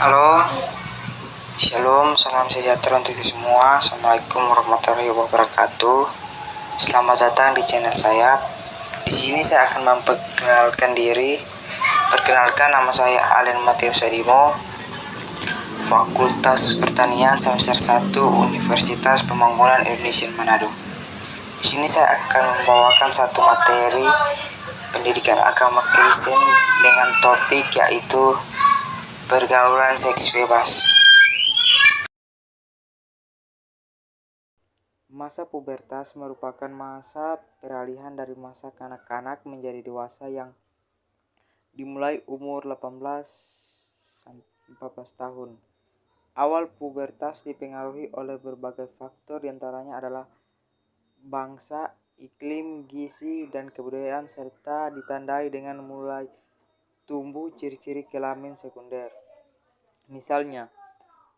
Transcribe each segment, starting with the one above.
Halo, Shalom, salam sejahtera untuk kita semua. Assalamualaikum warahmatullahi wabarakatuh. Selamat datang di channel saya. Di sini saya akan memperkenalkan diri. Perkenalkan, nama saya Alen Matius Adimo, Fakultas Pertanian semester 1 Universitas Pembangunan Indonesia Manado. Di sini saya akan membawakan satu materi pendidikan agama Kristen dengan topik yaitu pergaulan seks bebas. Masa pubertas merupakan masa peralihan dari masa kanak-kanak menjadi dewasa yang dimulai umur 18-14 tahun. Awal pubertas dipengaruhi oleh berbagai faktor, diantaranya adalah bangsa, iklim, gizi, dan kebudayaan, serta ditandai dengan mulai tumbuh ciri-ciri kelamin sekunder. Misalnya,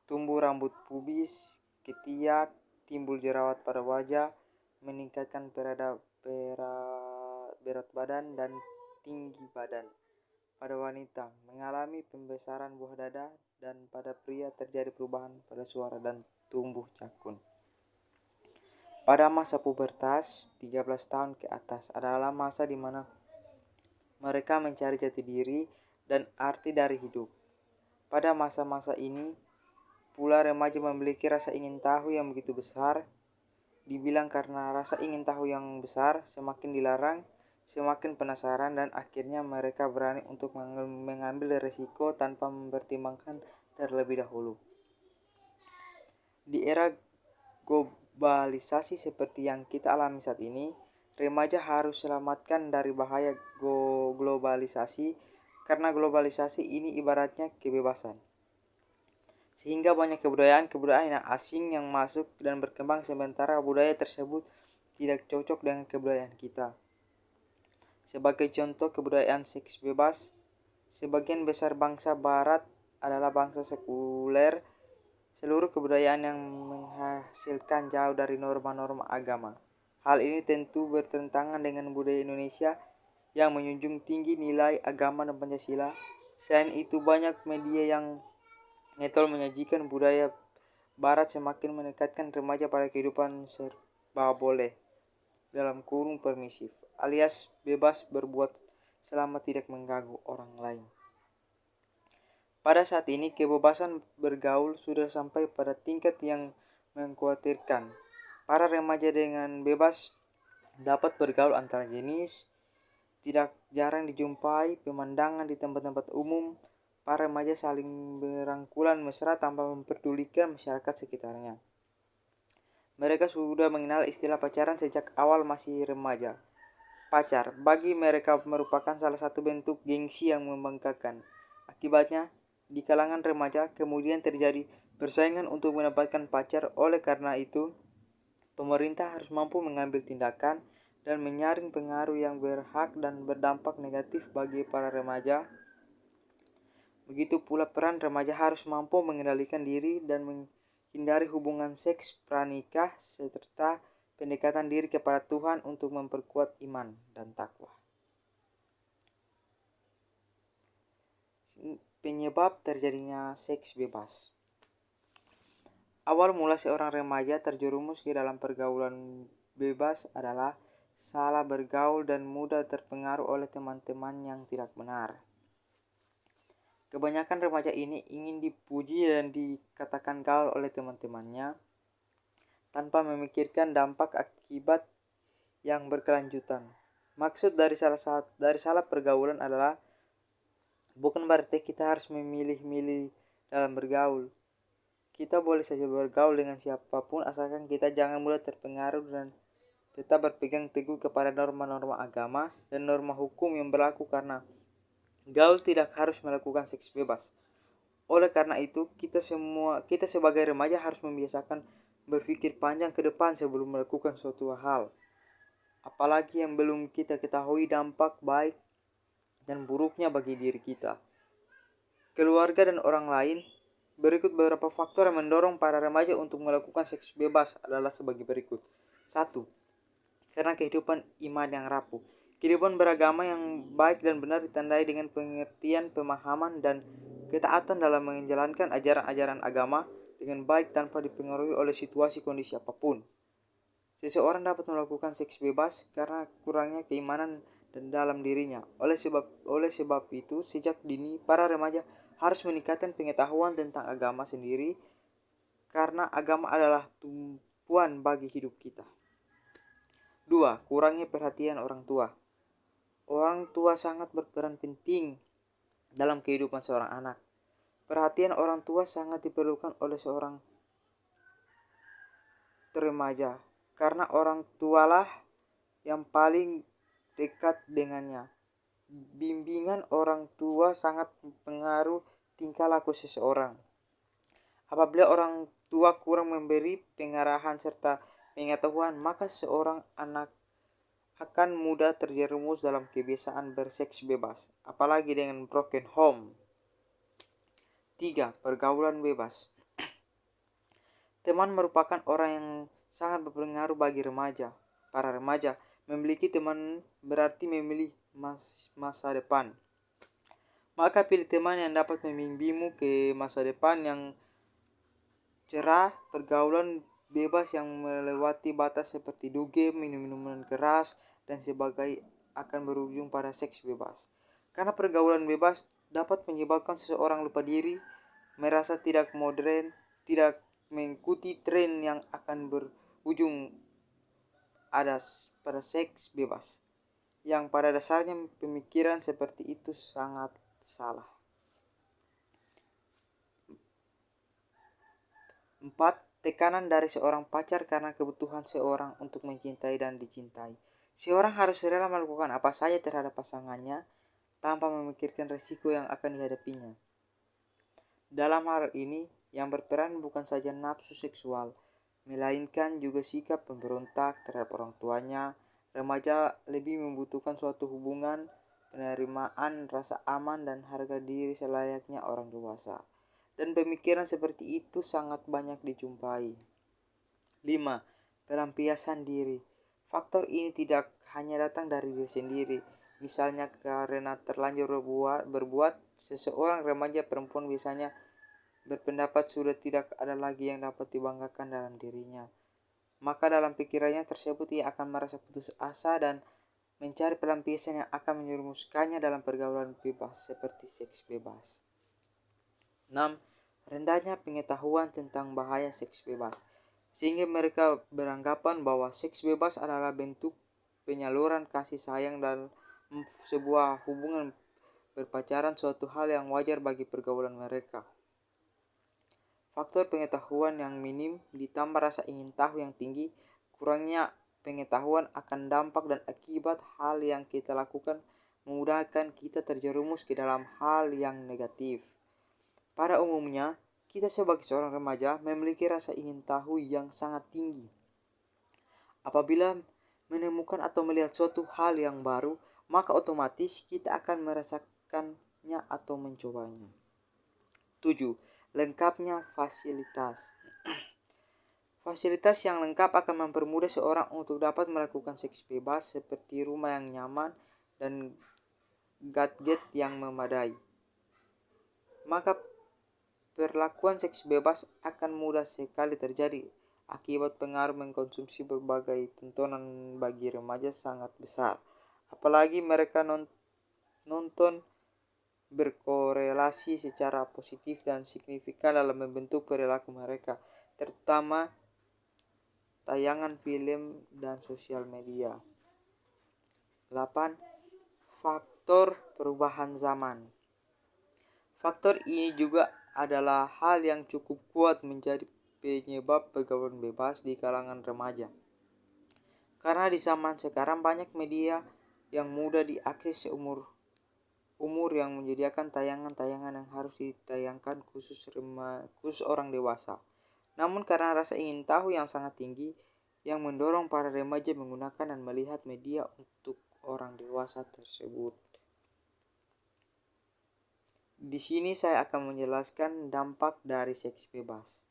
tumbuh rambut pubis, ketiak, timbul jerawat pada wajah, meningkatkan berat badan dan tinggi badan. Pada wanita, mengalami pembesaran buah dada, dan pada pria terjadi perubahan pada suara dan tumbuh jakun. Pada masa pubertas, 13 tahun ke atas adalah masa di mana mereka mencari jati diri dan arti dari hidup. Pada masa-masa ini pula remaja memiliki rasa ingin tahu yang begitu besar. Dibilang karena rasa ingin tahu yang besar, semakin dilarang, semakin penasaran, dan akhirnya mereka berani untuk mengambil resiko tanpa mempertimbangkan terlebih dahulu. Di era globalisasi seperti yang kita alami saat ini, remaja harus selamatkan dari bahaya globalisasi, karena globalisasi ini ibaratnya kebebasan. Sehingga banyak kebudayaan yang asing yang masuk dan berkembang, sementara budaya tersebut tidak cocok dengan kebudayaan kita. Sebagai contoh kebudayaan seks bebas, sebagian besar bangsa barat adalah bangsa sekuler. Seluruh kebudayaan yang menghasilkan jauh dari norma-norma agama. Hal ini tentu bertentangan dengan budaya Indonesia yang menjunjung tinggi nilai agama dan Pancasila. Selain itu, banyak media yang ngetol menyajikan budaya barat semakin mendekatkan remaja pada kehidupan serba boleh dalam kurung permisif, alias bebas berbuat selama tidak mengganggu orang lain. Pada saat ini kebebasan bergaul sudah sampai pada tingkat yang mengkhawatirkan. Para remaja dengan bebas dapat bergaul antar jenis, tidak jarang dijumpai pemandangan di tempat-tempat umum. Para remaja saling berangkulan mesra tanpa memperdulikan masyarakat sekitarnya. Mereka sudah mengenal istilah pacaran sejak awal masih remaja. Pacar bagi mereka merupakan salah satu bentuk gengsi yang membanggakan. Akibatnya, di kalangan remaja kemudian terjadi persaingan untuk mendapatkan pacar. Oleh karena itu, pemerintah harus mampu mengambil tindakan dan menyaring pengaruh yang berhak dan berdampak negatif bagi para remaja. Begitu pula peran remaja harus mampu mengendalikan diri dan menghindari hubungan seks pranikah serta pendekatan diri kepada Tuhan untuk memperkuat iman dan takwa. Penyebab terjadinya seks bebas. Awal mula seorang remaja terjerumus ke dalam pergaulan bebas adalah salah bergaul dan mudah terpengaruh oleh teman-teman yang tidak benar. Kebanyakan remaja ini ingin dipuji dan dikatakan gaul oleh teman-temannya tanpa memikirkan dampak akibat yang berkelanjutan. Maksud dari salah pergaulan adalah bukan berarti kita harus memilih-milih dalam bergaul. Kita boleh saja bergaul dengan siapapun asalkan kita jangan mudah terpengaruh dan tetap berpegang teguh kepada norma-norma agama dan norma hukum yang berlaku, karena gaul tidak harus melakukan seks bebas. Oleh karena itu, kita sebagai remaja harus membiasakan berpikir panjang ke depan sebelum melakukan suatu hal. Apalagi yang belum kita ketahui dampak baik dan buruknya bagi diri kita, keluarga, dan orang lain. Berikut beberapa faktor yang mendorong para remaja untuk melakukan seks bebas adalah sebagai berikut. 1. Karena kehidupan iman yang rapuh. Kehidupan beragama yang baik dan benar ditandai dengan pengertian, pemahaman, dan ketaatan dalam menjalankan ajaran-ajaran agama dengan baik tanpa dipengaruhi oleh situasi kondisi apapun. Seseorang dapat melakukan seks bebas karena kurangnya keimanan dan dalam dirinya. Oleh sebab itu, sejak dini para remaja harus meningkatkan pengetahuan tentang agama sendiri karena agama adalah tumpuan bagi hidup kita. 2. Kurangnya perhatian orang tua. Orang tua sangat berperan penting dalam kehidupan seorang anak. Perhatian orang tua sangat diperlukan oleh seorang remaja karena orang tualah yang paling dekat dengannya. Bimbingan orang tua sangat mempengaruhi tingkah laku seseorang. Apabila orang tua kurang memberi pengarahan serta pengetahuan, maka seorang anak akan mudah terjerumus dalam kebiasaan berseks bebas, apalagi dengan broken home. 3. Pergaulan bebas. Teman merupakan orang yang sangat berpengaruh bagi remaja. Para remaja memiliki teman berarti memilih masa depan. Maka pilih teman yang dapat membimbingmu ke masa depan yang cerah. Pergaulan bebas yang melewati batas seperti game, minum-minuman keras, dan sebagainya akan berujung pada seks bebas. Karena pergaulan bebas dapat menyebabkan seseorang lupa diri, merasa tidak modern, tidak mengikuti tren yang akan berujung pada seks bebas. Yang pada dasarnya pemikiran seperti itu sangat salah. 4. Tekanan dari seorang pacar karena kebutuhan seorang untuk mencintai dan dicintai. Seorang harus rela melakukan apa saja terhadap pasangannya tanpa memikirkan risiko yang akan dihadapinya. Dalam hal ini, yang berperan bukan saja nafsu seksual, melainkan juga sikap pemberontak terhadap orang tuanya. Remaja lebih membutuhkan suatu hubungan, penerimaan, rasa aman, dan harga diri selayaknya orang dewasa. Dan pemikiran seperti itu sangat banyak dijumpai. 5. Pelampiasan diri. Faktor ini tidak hanya datang dari diri sendiri. Misalnya karena terlanjur berbuat, seseorang remaja perempuan biasanya berpendapat sudah tidak ada lagi yang dapat dibanggakan dalam dirinya. Maka dalam pikirannya tersebut ia akan merasa putus asa dan mencari pelampiasan yang akan menyerumuskannya dalam pergaulan bebas seperti seks bebas. 6. Rendahnya pengetahuan tentang bahaya seks bebas, sehingga mereka beranggapan bahwa seks bebas adalah bentuk penyaluran kasih sayang dalam sebuah hubungan berpacaran, suatu hal yang wajar bagi pergaulan mereka. Faktor pengetahuan yang minim ditambah rasa ingin tahu yang tinggi, kurangnya pengetahuan akan dampak dan akibat hal yang kita lakukan memudahkan kita terjerumus ke dalam hal yang negatif. Pada umumnya, kita sebagai seorang remaja memiliki rasa ingin tahu yang sangat tinggi. Apabila menemukan atau melihat suatu hal yang baru, maka otomatis kita akan merasakannya atau mencobanya. 7. Lengkapnya fasilitas. Fasilitas yang lengkap akan mempermudah seorang untuk dapat melakukan seks bebas seperti rumah yang nyaman dan gadget yang memadai. Maka perlakuan seks bebas akan mudah sekali terjadi akibat pengaruh mengkonsumsi berbagai tontonan bagi remaja sangat besar. Apalagi mereka nonton berkorelasi secara positif dan signifikan dalam membentuk perilaku mereka, terutama tayangan film dan sosial media. 8. Faktor perubahan zaman. Faktor ini juga adalah hal yang cukup kuat menjadi penyebab pergaulan bebas di kalangan remaja. Karena di zaman sekarang banyak media yang mudah diakses seumur yang menyediakan tayangan-tayangan yang harus ditayangkan khusus orang dewasa. Namun karena rasa ingin tahu yang sangat tinggi yang mendorong para remaja menggunakan dan melihat media untuk orang dewasa tersebut. Di sini saya akan menjelaskan dampak dari seks bebas.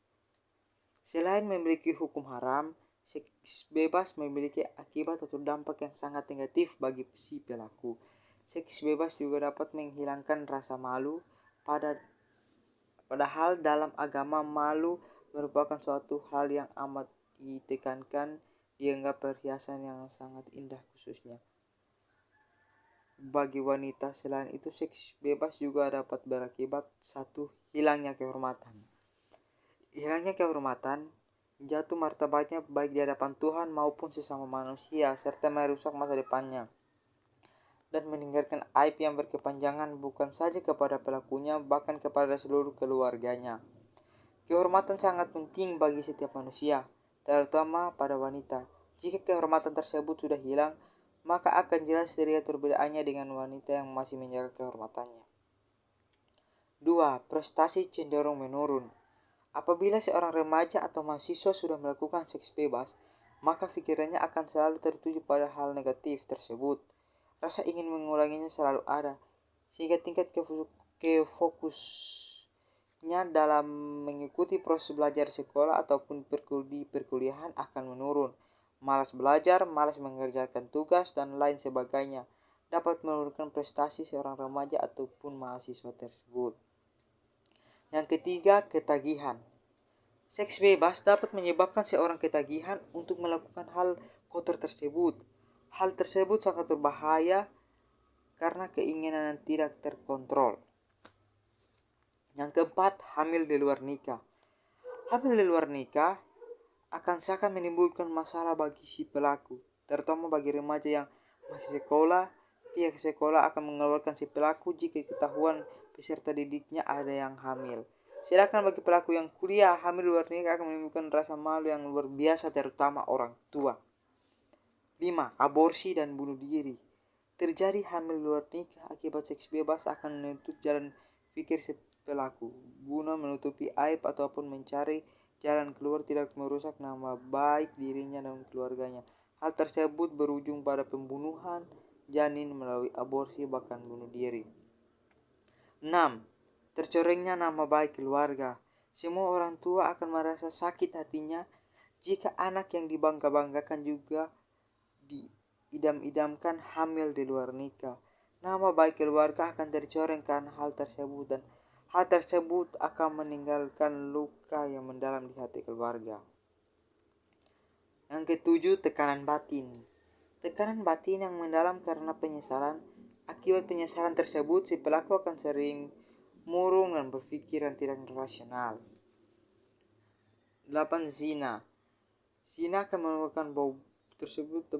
Selain memiliki hukum haram, seks bebas memiliki akibat atau dampak yang sangat negatif bagi si pelaku. Seks bebas juga dapat menghilangkan rasa malu pada Padahal dalam agama malu merupakan suatu hal yang amat ditekankan, dianggap perhiasan yang sangat indah khususnya bagi wanita. Selain itu, seks bebas juga dapat berakibat satu, hilangnya kehormatan. Hilangnya kehormatan, jatuh martabatnya baik di hadapan Tuhan maupun sesama manusia, serta merusak masa depannya dan meninggalkan aib yang berkepanjangan bukan saja kepada pelakunya, bahkan kepada seluruh keluarganya. Kehormatan sangat penting bagi setiap manusia, terutama pada wanita. Jika kehormatan tersebut sudah hilang, maka akan jelas terlihat perbedaannya dengan wanita yang masih menjaga kehormatannya. 2. Prestasi cenderung menurun. Apabila seorang remaja atau mahasiswa sudah melakukan seks bebas, maka pikirannya akan selalu tertuju pada hal negatif tersebut. Rasa ingin mengulanginya selalu ada, sehingga tingkat kefokusnya dalam mengikuti proses belajar sekolah ataupun perkuliahan akan menurun. Malas belajar, malas mengerjakan tugas, dan lain sebagainya dapat menurunkan prestasi seorang remaja ataupun mahasiswa tersebut. Yang ketiga, ketagihan. Seks bebas dapat menyebabkan seorang ketagihan untuk melakukan hal kotor tersebut. Hal tersebut sangat berbahaya karena keinginan yang tidak terkontrol. Yang keempat, hamil di luar nikah. Hamil di luar nikah akan seakan menimbulkan masalah bagi si pelaku, terutama bagi remaja yang masih sekolah. Pihak sekolah akan mengeluarkan si pelaku jika ketahuan peserta didiknya ada yang hamil. Sedangkan bagi pelaku yang kuliah, hamil luar nikah akan menimbulkan rasa malu yang luar biasa, terutama orang tua. 5. Aborsi dan bunuh diri. Terjadi hamil luar nikah akibat seks bebas akan menutup jalan pikir si pelaku guna menutupi aib ataupun mencari jalan keluar tidak merusak nama baik dirinya dan keluarganya. Hal tersebut berujung pada pembunuhan janin melalui aborsi bahkan bunuh diri. 6. Tercorengnya nama baik keluarga. Semua orang tua akan merasa sakit hatinya jika anak yang dibangga-banggakan juga diidam-idamkan hamil di luar nikah. Nama baik keluarga akan tercoreng karena hal tersebut, dan hal tersebut akan meninggalkan luka yang mendalam di hati keluarga. Yang ketujuh, tekanan batin. Tekanan batin yang mendalam karena penyesalan. Akibat penyesalan tersebut, si pelaku akan sering murung dan berpikiran tidak rasional. 8. Zina. Zina akan menimbulkan bau tersebut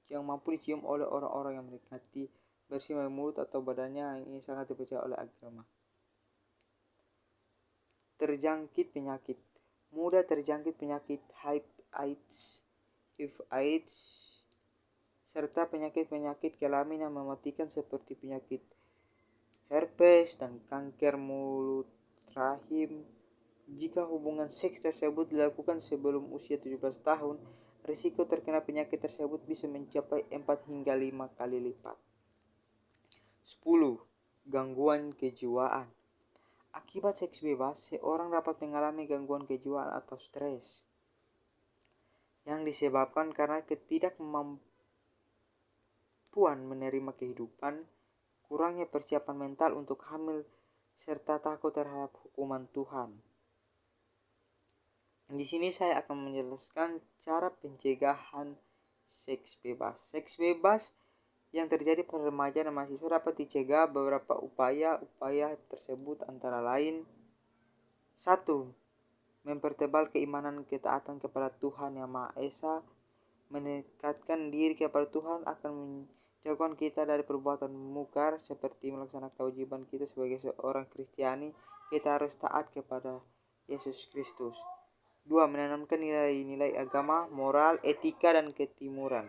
yang mampu dicium oleh orang-orang yang mendekati, bersih mulut atau badannya. Ini sangat dipercaya oleh agama. Terjangkit penyakit. Mudah terjangkit penyakit HIV/AIDS serta penyakit-penyakit kelamin yang mematikan seperti penyakit herpes dan kanker mulut rahim. Jika hubungan seks tersebut dilakukan sebelum usia 17 tahun, risiko terkena penyakit tersebut bisa mencapai 4 hingga 5 kali lipat. 10. Gangguan kejiwaan. Akibat seks bebas, seorang dapat mengalami gangguan kejiwaan atau stres yang disebabkan karena ketidakmampuan menerima kehidupan, kurangnya persiapan mental untuk hamil, serta takut terhadap hukuman Tuhan. Di sini saya akan menjelaskan cara pencegahan seks bebas. Seks bebas yang terjadi pada remaja dan mahasiswa dapat dicegah beberapa upaya tersebut antara lain: 1. Mempertebal keimanan ketaatan kepada Tuhan Yang Maha Esa. Mendekatkan diri kepada Tuhan akan menjauhkan kita dari perbuatan mungkar seperti melaksanakan kewajiban kita sebagai seorang Kristiani. Kita harus taat kepada Yesus Kristus. 2. Menanamkan nilai-nilai agama, moral, etika, dan ketimuran.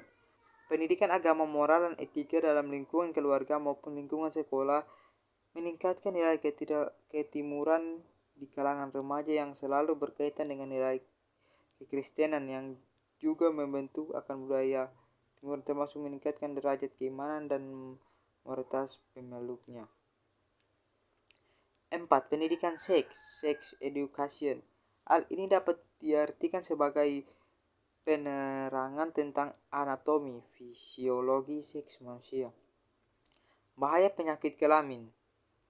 Pendidikan agama, moral, dan etika dalam lingkungan keluarga maupun lingkungan sekolah meningkatkan nilai ketimuran di kalangan remaja yang selalu berkaitan dengan nilai kekristenan, yang juga membentuk akan budaya timur, termasuk meningkatkan derajat keimanan dan moralitas pemeluknya. 4. Pendidikan seks, sex education. Hal ini dapat diartikan sebagai penerangan tentang anatomi, fisiologi seks manusia, bahaya penyakit kelamin.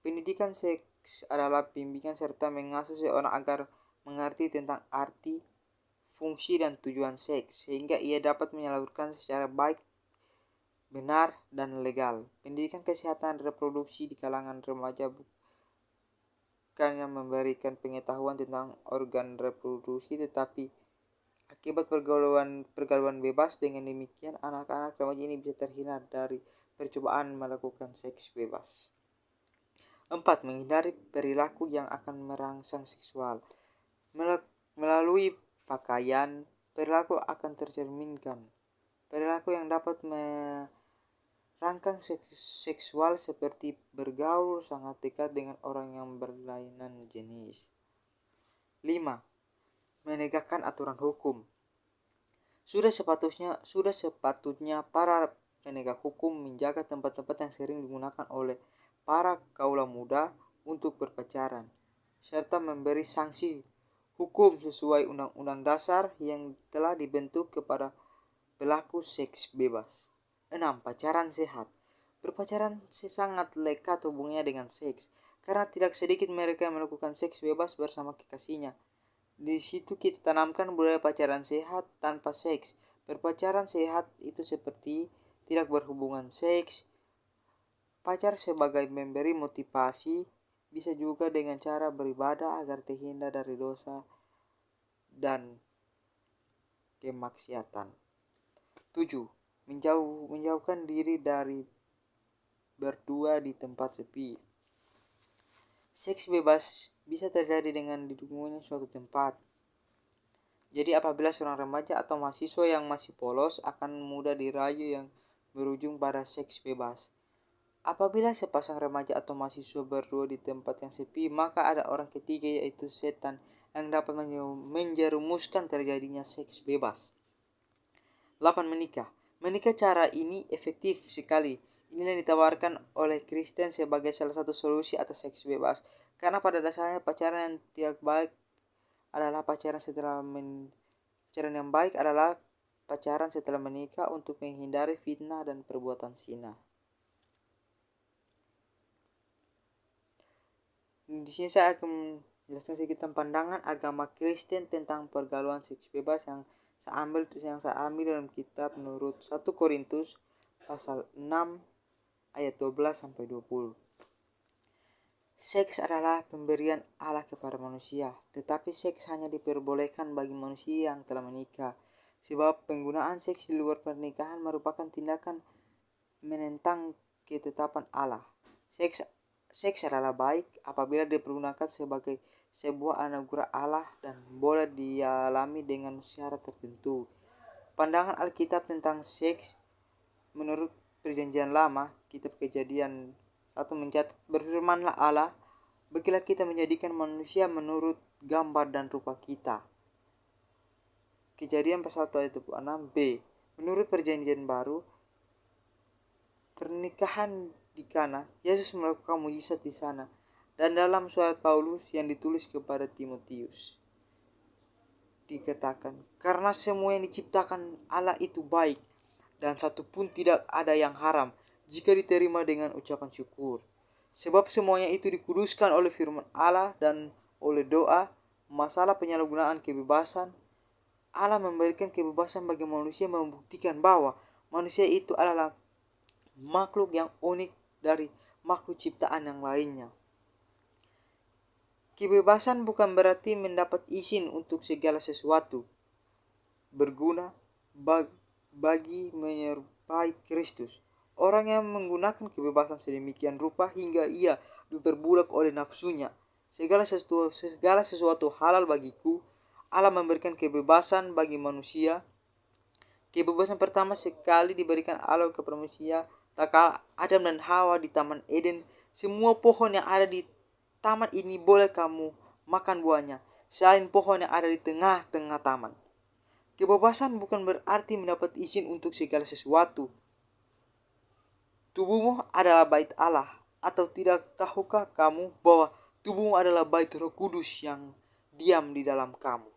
Pendidikan seks seks adalah bimbingan serta mengasuh seorang agar mengerti tentang arti, fungsi, dan tujuan seks, sehingga ia dapat menyalurkan secara baik, benar, dan legal. Pendidikan kesehatan reproduksi di kalangan remaja bukannya memberikan pengetahuan tentang organ reproduksi, tetapi akibat pergaulan bebas, dengan demikian anak-anak remaja ini bisa terhindar dari percobaan melakukan seks bebas. 4. Menghindari perilaku yang akan merangsang seksual. Melalui pakaian, perilaku akan tercerminkan. Perilaku yang dapat merangsang seksual seperti bergaul sangat dekat dengan orang yang berlainan jenis. 5. Menegakkan aturan hukum. Sudah sepatutnya para penegak hukum menjaga tempat-tempat yang sering digunakan oleh para kaula muda untuk berpacaran, serta memberi sanksi hukum sesuai Undang-Undang Dasar yang telah dibentuk kepada pelaku seks bebas. 6. Pacaran sehat. Berpacaran sangat lekat hubungannya dengan seks, karena tidak sedikit mereka yang melakukan seks bebas bersama kekasihnya. Di situ kita tanamkan budaya pacaran sehat tanpa seks. Berpacaran sehat itu seperti tidak berhubungan seks. Pacar sebagai memberi motivasi, bisa juga dengan cara beribadah agar terhindar dari dosa dan kemaksiatan. 7. Menjauhkan diri dari berdua di tempat sepi. Seks bebas bisa terjadi dengan didukungnya suatu tempat. Jadi apabila seorang remaja atau mahasiswa yang masih polos akan mudah dirayu yang berujung pada seks bebas. Apabila sepasang remaja atau mahasiswa berdua di tempat yang sepi, maka ada orang ketiga, yaitu setan, yang dapat menjerumuskan terjadinya seks bebas. 8. Menikah cara ini efektif sekali. Inilah yang ditawarkan oleh Kristen sebagai salah satu solusi atas seks bebas. Karena pada dasarnya pacaran yang tidak baik adalah pacaran yang baik adalah pacaran setelah menikah untuk menghindari fitnah dan perbuatan zina. Di sini saya akan menjelaskan sedikit pandangan agama Kristen tentang pergaulan seks bebas yang saya ambil dalam kitab menurut 1 Korintus pasal 6 ayat 12 sampai 20. Seks adalah pemberian Allah kepada manusia, tetapi seks hanya diperbolehkan bagi manusia yang telah menikah, sebab penggunaan seks di luar pernikahan merupakan tindakan menentang ketetapan Allah. Seks adalah baik apabila dipergunakan sebagai sebuah anugerah Allah dan boleh dialami dengan syarat tertentu. Pandangan Alkitab tentang seks menurut Perjanjian Lama, kitab Kejadian 1 mencatat, berfirmanlah Allah, bagilah kita menjadikan manusia menurut gambar dan rupa kita. Kejadian pasal 26b. Menurut Perjanjian Baru, pernikahan di Kana, Yesus melakukan mujizat di sana, dan dalam surat Paulus yang ditulis kepada Timotius dikatakan, karena semua yang diciptakan Allah itu baik, dan satu pun tidak ada yang haram jika diterima dengan ucapan syukur. Sebab semuanya itu dikuduskan oleh firman Allah dan oleh doa. Masalah penyalahgunaan kebebasan, Allah memberikan kebebasan bagi manusia, membuktikan bahwa manusia itu adalah makhluk yang unik dari makhluk ciptaan yang lainnya. Kebebasan bukan berarti mendapat izin untuk segala sesuatu berguna bagi menyerupai Kristus. Orang yang menggunakan kebebasan sedemikian rupa hingga ia diperbudak oleh nafsunya. Segala sesuatu halal bagiku. Allah memberikan kebebasan bagi manusia. Kebebasan pertama sekali diberikan Allah kepada manusia tatkala Adam dan Hawa di Taman Eden. Semua pohon yang ada di taman ini boleh kamu makan buahnya, selain pohon yang ada di tengah-tengah taman. Kebebasan bukan berarti mendapat izin untuk segala sesuatu. Tubuhmu adalah bait Allah, atau tidak tahukah kamu bahwa tubuhmu adalah bait Roh Kudus yang diam di dalam kamu?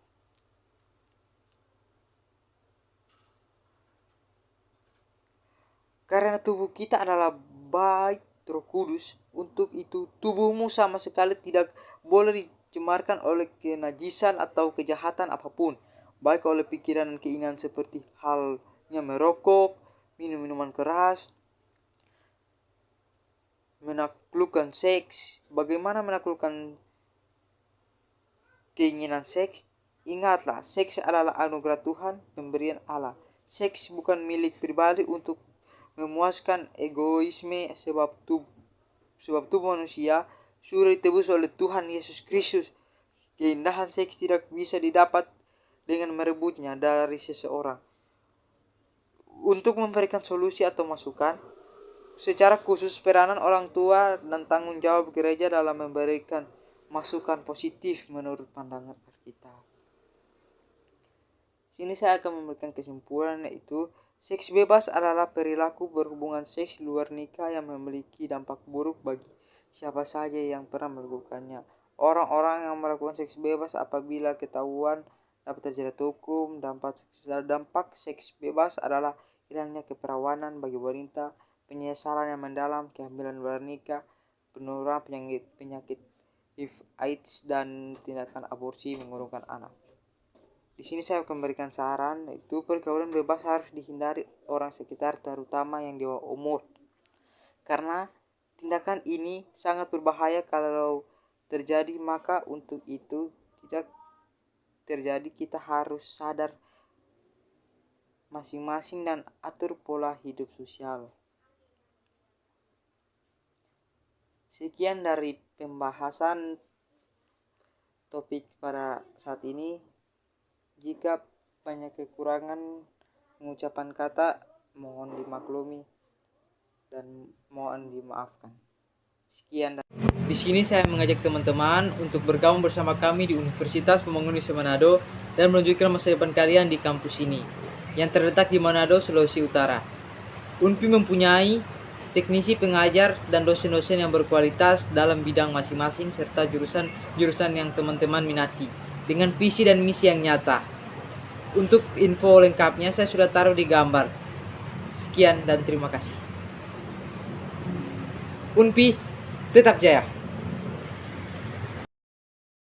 Karena tubuh kita adalah bait Roh Kudus. Untuk itu tubuhmu sama sekali tidak boleh dicemarkan oleh kenajisan atau kejahatan apapun, baik oleh pikiran dan keinginan seperti halnya merokok, minum minuman keras, menaklukkan seks. Bagaimana menaklukkan keinginan seks? Ingatlah, seks adalah anugerah Tuhan, pemberian Allah. Seks bukan milik pribadi untuk memuaskan egoisme, sebab tubuh manusia sudah ditebus oleh Tuhan Yesus Kristus. Keindahan seks tidak bisa didapat dengan merebutnya dari seseorang. Untuk memberikan solusi atau masukan, secara khusus peranan orang tua dan tanggung jawab gereja dalam memberikan masukan positif menurut pandangan Alkitab. Sini saya akan memberikan kesimpulan, yaitu seks bebas adalah perilaku berhubungan seks luar nikah yang memiliki dampak buruk bagi siapa saja yang pernah melakukannya. Orang-orang yang melakukan seks bebas apabila ketahuan dapat terjerat hukum. Dampak seks bebas adalah hilangnya keperawanan bagi wanita, penyesalan yang mendalam, kehamilan luar nikah, penularan penyakit HIV, AIDS, dan tindakan aborsi mengurungkan anak. Di sini saya akan memberikan saran, yaitu pergaulan bebas harus dihindari orang sekitar, terutama yang di bawah umur, karena tindakan ini sangat berbahaya kalau terjadi. Maka untuk itu tidak terjadi, kita harus sadar masing-masing dan atur pola hidup sosial. Sekian dari pembahasan topik pada saat ini. Jika banyak kekurangan pengucapan kata, mohon dimaklumi dan mohon dimaafkan. Sekian. Di sini saya mengajak teman-teman untuk bergabung bersama kami di Universitas Pembangunan Manado dan melanjutkan masa depan kalian di kampus ini yang terletak di Manado, Sulawesi Utara. UNPI mempunyai teknisi pengajar dan dosen-dosen yang berkualitas dalam bidang masing-masing serta jurusan yang teman-teman minati dengan visi dan misi yang nyata. Untuk info lengkapnya saya sudah taruh di gambar. Sekian dan terima kasih. UNPI tetap jaya.